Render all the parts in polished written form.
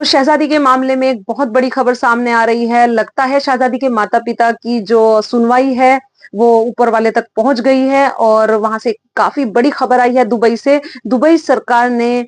शहजादी के मामले में एक बहुत बड़ी खबर सामने आ रही है। लगता है शहजादी के माता-पिता की जो सुनवाई है, वो ऊपर वाले तक पहुंच गई है और वहां से काफी बड़ी खबर आई है दुबई से। दुबई सरकार ने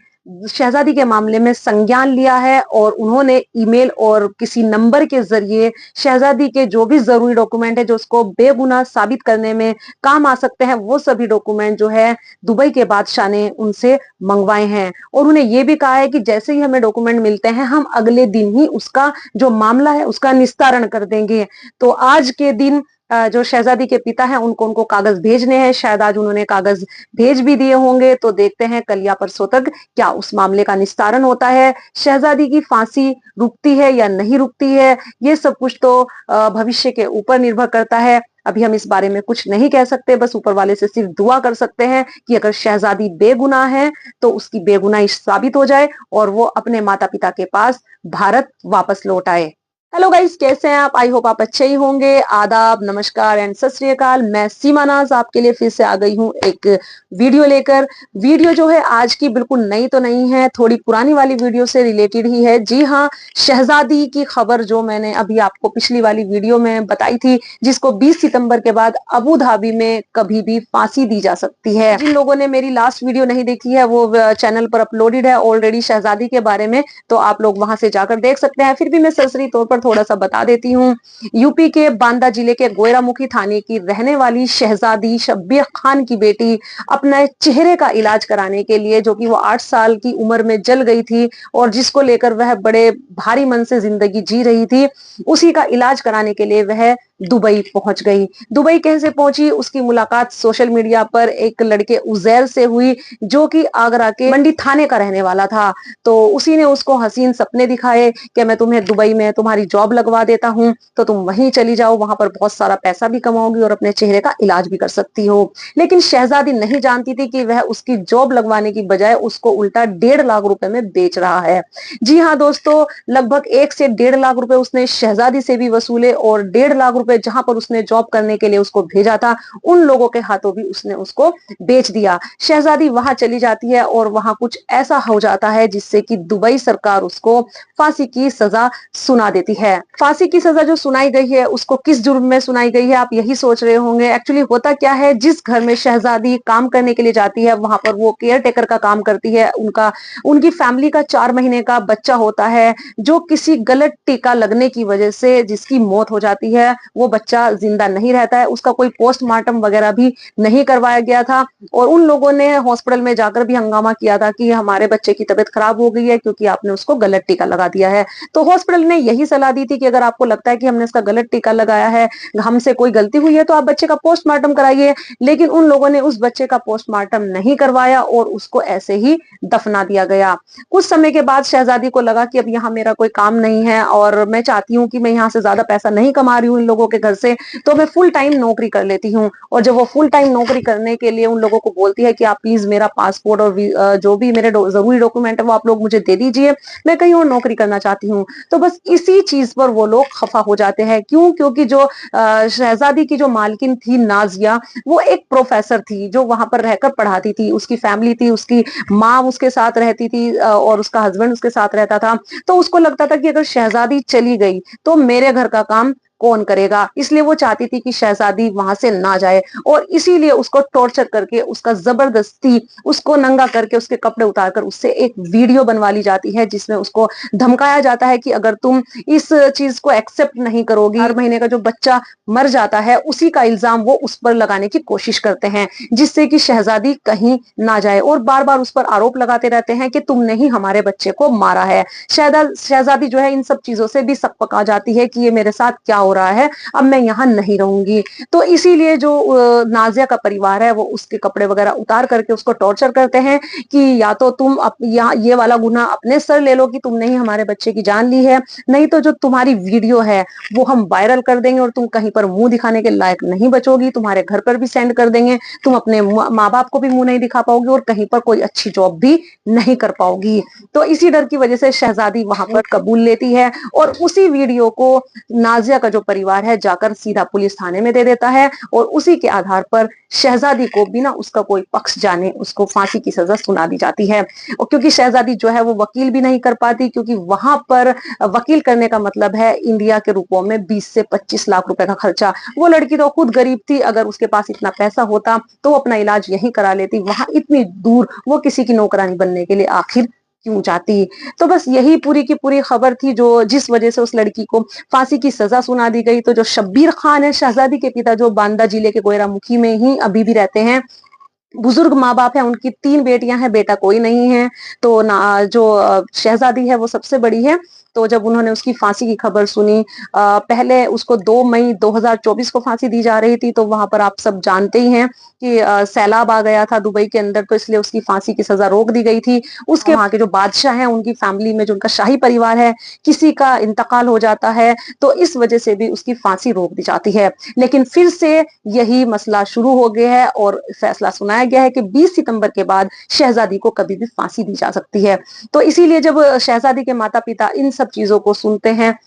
शहजादी के मामले में संज्ञान लिया है और उन्होंने ईमेल और किसी नंबर के जरिए शहजादी के जो भी जरूरी डॉक्यूमेंट है जो उसको बेगुनाह साबित करने में काम आ सकते हैं, वो सभी डॉक्यूमेंट जो है दुबई के बादशाह ने उनसे मंगवाए हैं। और उन्हें यह भी कहा है कि जैसे ही हमें डॉक्यूमेंट मिलते हैं हम अगले दिन ही उसका जो मामला है उसका निस्तारण कर देंगे। तो आज के दिन जो शहजादी के पिता हैं उनको कागज भेजने हैं। शायद आज उन्होंने कागज भेज भी दिए होंगे। तो देखते हैं कल या परसों तक क्या उस मामले का निस्तारण होता है, शहजादी की फांसी रुकती है या नहीं रुकती है। ये सब कुछ तो भविष्य के ऊपर निर्भर करता है। अभी हम इस बारे में कुछ नहीं कह सकते, बस ऊपर वाले से सिर्फ दुआ कर सकते हैं कि अगर शहजादी बेगुनाह है तो उसकी बेगुनाही साबित हो जाए और वो अपने माता पिता के पास भारत वापस लौट आए। हेलो गाइस, कैसे हैं आप? आई होप आप अच्छे ही होंगे। आदाब, नमस्कार एंड सत श्री अकाल। मैं सीमा नाज आपके लिए फिर से आ गई हूँ एक वीडियो लेकर। वीडियो जो है आज की बिल्कुल नई तो नहीं है, थोड़ी पुरानी वाली वीडियो से रिलेटेड ही है। जी हाँ, शहजादी की खबर जो मैंने अभी आपको पिछली वाली वीडियो में बताई थी, जिसको 20 सितंबर के बाद अबू धाबी में कभी भी फांसी दी जा सकती है। जिन लोगों ने मेरी लास्ट वीडियो नहीं देखी है वो चैनल पर अपलोडेड है ऑलरेडी शहजादी के बारे में, तो आप लोग वहां से जाकर देख सकते हैं। फिर भी मैं सरसरी तौर पर थोड़ा सा बता देती हूँ। यूपी के बांदा जिले के गोयरामुखी थाने की रहने वाली शहजादी शब्बिया खान की बेटी अपने चेहरे का इलाज कराने के लिए, जो कि वो 8 साल की उम्र में जल गई थी और जिसको लेकर वह बड़े भारी मन से जिंदगी जी रही थी, उसी का इलाज कराने के लिए वह दुबई पहुंच गई। दुबई कैसे पहुंची? उसकी मुलाकात सोशल मीडिया पर एक लड़के उजैर से हुई, जो कि आगरा के मंडी थाने का रहने वाला था। तो उसी ने उसको हसीन सपने दिखाए कि मैं तुम्हें दुबई में तुम्हारी जॉब लगवा देता हूं, तो तुम वहीं चली जाओ, वहां पर बहुत सारा पैसा भी कमाओगी और अपने चेहरे का इलाज भी कर सकती हो। लेकिन शहजादी नहीं जानती थी कि वह उसकी जॉब लगवाने की बजाय उसको उल्टा 1.5 लाख रुपए में बेच रहा है। जी हाँ दोस्तों, लगभग 1 से 1.5 लाख रुपए उसने शहजादी से भी वसूले और 1.5 लाख रुपए जहां पर उसने जॉब करने के लिए उसको भेजा था, उन लोगों के हाथों भी उसने उसको बेच दिया। शहजादी वहां चली जाती है और वहां कुछ ऐसा हो जाता है जिससे कि दुबई सरकार उसको फांसी की सजा सुना देती है। फांसी की सजा जो सुनाई गई है उसको किस जुर्म में सुनाई गई है, आप यही सोच रहे होंगे। एक्चुअली होता क्या है, जिस घर में शहजादी काम करने के लिए जाती है वहां पर वो केयर टेकर का काम करती है। उनकी फैमिली का 4 महीने का बच्चा होता है, जो किसी गलत टीका लगने की वजह से जिसकी मौत हो जाती है। वो बच्चा जिंदा नहीं रहता है, उसका कोई पोस्टमार्टम वगैरह भी नहीं करवाया गया था और उन लोगों ने हॉस्पिटल में जाकर भी हंगामा किया था कि हमारे बच्चे की तबीयत खराब हो गई है क्योंकि आपने उसको गलत टीका लगा दिया है। तो हॉस्पिटल ने यही सलाह दी थी कि अगर आपको लगता है कि हमने इसका गलत टीका लगाया है, हमसे कोई गलती हुई है, तो आप बच्चे का पोस्टमार्टम कराइए। लेकिन उन लोगों ने उस बच्चे का पोस्टमार्टम नहीं करवाया और उसको ऐसे ही दफना दिया गया। कुछ समय के बाद शहजादी को लगा कि अब यहाँ मेरा कोई काम नहीं है और मैं चाहती हूँ कि मैं यहाँ से ज्यादा पैसा नहीं कमा रही हूँ इन लोगों के घर से, तो मैं फुल टाइम नौकरी कर लेती हूँ। और जब वो फुल टाइम नौकरी करने के लिए उन लोगों को बोलती है कि आप प्लीज मेरा पासपोर्ट और जो भी मेरे जरूरी डॉक्यूमेंट है वो आप लोग मुझे दे दीजिए, मैं कहीं और नौकरी करना चाहती हूँ। तो बस इसी चीज पर वो लोग खफा हो जाते हैं। क्यों? क्योंकि जो शहजादी की जो मालकिन थी नाजिया, वो एक प्रोफेसर थी जो वहां पर रहकर पढ़ाती थी। उसकी फैमिली थी, उसकी माँ उसके साथ रहती थी और उसका हस्बैंड उसके साथ रहता था। तो उसको लगता था कि अगर शहजादी चली गई तो मेरे घर का काम कौन करेगा, इसलिए वो चाहती थी कि शहजादी वहां से ना जाए और इसीलिए उसको टॉर्चर करके, उसका जबरदस्ती उसको नंगा करके, उसके कपड़े उतारकर उससे एक वीडियो बनवा ली जाती है जिसमें उसको धमकाया जाता है कि अगर तुम इस चीज को एक्सेप्ट नहीं करोगी, 4 महीने का जो बच्चा मर जाता है उसी का इल्जाम वो उस पर लगाने की कोशिश करते हैं, जिससे कि शहजादी कहीं ना जाए और बार बार उस पर आरोप लगाते रहते हैं कि तुमने ही हमारे बच्चे को मारा है। शहजादी जो है इन सब चीजों से भी सक पका जाती है कि ये मेरे साथ क्या हो रहा है, अब मैं यहाँ नहीं रहूंगी। तो इसीलिए जो नाजिया का परिवार है वो उसके कपड़े वगैरह उतार करके उसको टॉर्चर करते हैं कि या तो तुम यहाँ ये वाला गुनाह अपने सर ले लो कि तुमने ही हमारे बच्चे की जान ली है, नहीं तो जो तुम्हारी वीडियो है वो हम वायरल कर देंगे और तुम कहीं पर मुंह दिखाने के लायक नहीं बचोगी, तुम्हारे घर पर भी सेंड कर देंगे, तुम अपने माँ बाप को भी मुंह नहीं दिखा पाओगी और कहीं पर कोई अच्छी जॉब भी नहीं कर पाओगी। तो इसी डर की वजह से शहजादी वहां पर कबूल लेती है और उसी वीडियो को नाजिया का जो परिवार है जाकर सीधा पुलिस थाने में दे देता है और उसी के आधार पर शहजादी को बिना उसका कोई पक्ष जाने उसको फांसी की सजा सुना दी जाती है। और क्योंकि शहजादी जो है वो वकील भी नहीं कर पाती, क्योंकि वहां पर वकील करने का मतलब है इंडिया के रुपयों में 20 से 25 लाख रुपए का खर्चा। वो लड़की तो खुद गरीब थी, अगर उसके पास इतना पैसा होता तो वो अपना इलाज यहीं करा लेती, वहां इतनी दूर वो किसी की नौकरानी बनने के लिए आखिर क्यों जाती। तो बस यही पूरी की पूरी खबर थी जो जिस वजह से उस लड़की को फांसी की सजा सुना दी गई। तो जो शब्बीर खान है शहजादी के पिता, जो बांदा जिले के गोयरामुखी में ही अभी भी रहते हैं, बुजुर्ग माँ बाप है, उनकी 3 बेटियां हैं, बेटा कोई नहीं है। तो ना जो शहजादी है वो सबसे बड़ी है। तो जब उन्होंने उसकी फांसी की खबर सुनी, पहले उसको 2 मई 2024 को फांसी दी जा रही थी। तो वहां पर आप सब जानते ही हैं कि सैलाब आ गया था दुबई के अंदर, तो इसलिए उसकी फांसी की सजा रोक दी गई थी। उसके वहां के जो बादशाह हैं, उनकी फैमिली में जो उनका शाही परिवार है, किसी का इंतकाल हो जाता है तो इस वजह से भी उसकी फांसी रोक दी जाती है। लेकिन फिर से यही मसला शुरू हो गया है और फैसला सुनाया गया है कि 20 सितंबर के बाद शहजादी को कभी भी फांसी दी जा सकती है। तो इसीलिए जब शहजादी के माता पिता इन सब चीजों को सुनते हैं,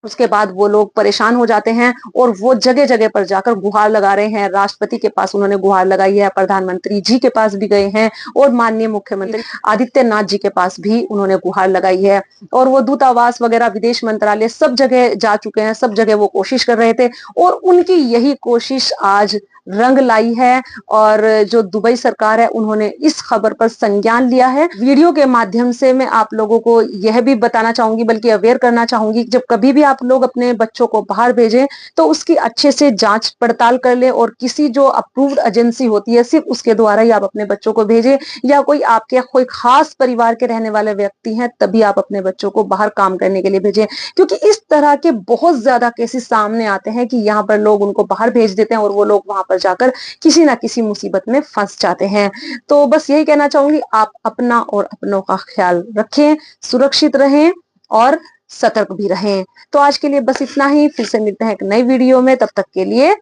उसके बाद वो लोग परेशान हो जाते हैं और वो जगह जगह पर जाकर गुहार लगा रहे हैं। राष्ट्रपति के पास उन्होंने गुहार लगाई है, प्रधानमंत्री जी के पास भी गए हैं और माननीय मुख्यमंत्री आदित्यनाथ जी के पास भी उन्होंने गुहार लगाई है। और वो दूतावास वगैरह, विदेश मंत्रालय, सब जगह जा चुके हैं, सब जगह वो कोशिश कर रहे थे और उनकी यही कोशिश आज रंग लाई है। और जो दुबई सरकार है उन्होंने इस खबर पर संज्ञान लिया है। वीडियो के माध्यम से मैं आप लोगों को यह भी बताना चाहूंगी, बल्कि अवेयर करना चाहूंगी, जब कभी भी आप लोग अपने बच्चों को बाहर भेजें तो उसकी अच्छे से जांच पड़ताल कर लें और किसी जो अप्रूव्ड एजेंसी होती है सिर्फ उसके द्वारा ही आप अपने बच्चों को भेजें, या कोई आपके कोई खास परिवार के रहने वाले व्यक्ति हैं तभी आप अपने बच्चों को बाहर काम करने के लिए भेजें। क्योंकि इस तरह के बहुत ज्यादा केसेस सामने आते हैं कि यहाँ पर लोग उनको बाहर भेज देते हैं और वो लोग वहां पर जाकर किसी ना किसी मुसीबत में फंस जाते हैं। तो बस यही कहना चाहूंगी, आप अपना और अपनों का ख्याल रखें, सुरक्षित रहें और सतर्क भी रहें। तो आज के लिए बस इतना ही, फिर से मिलते हैं एक नई वीडियो में, तब तक के लिए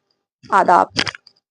आदाब।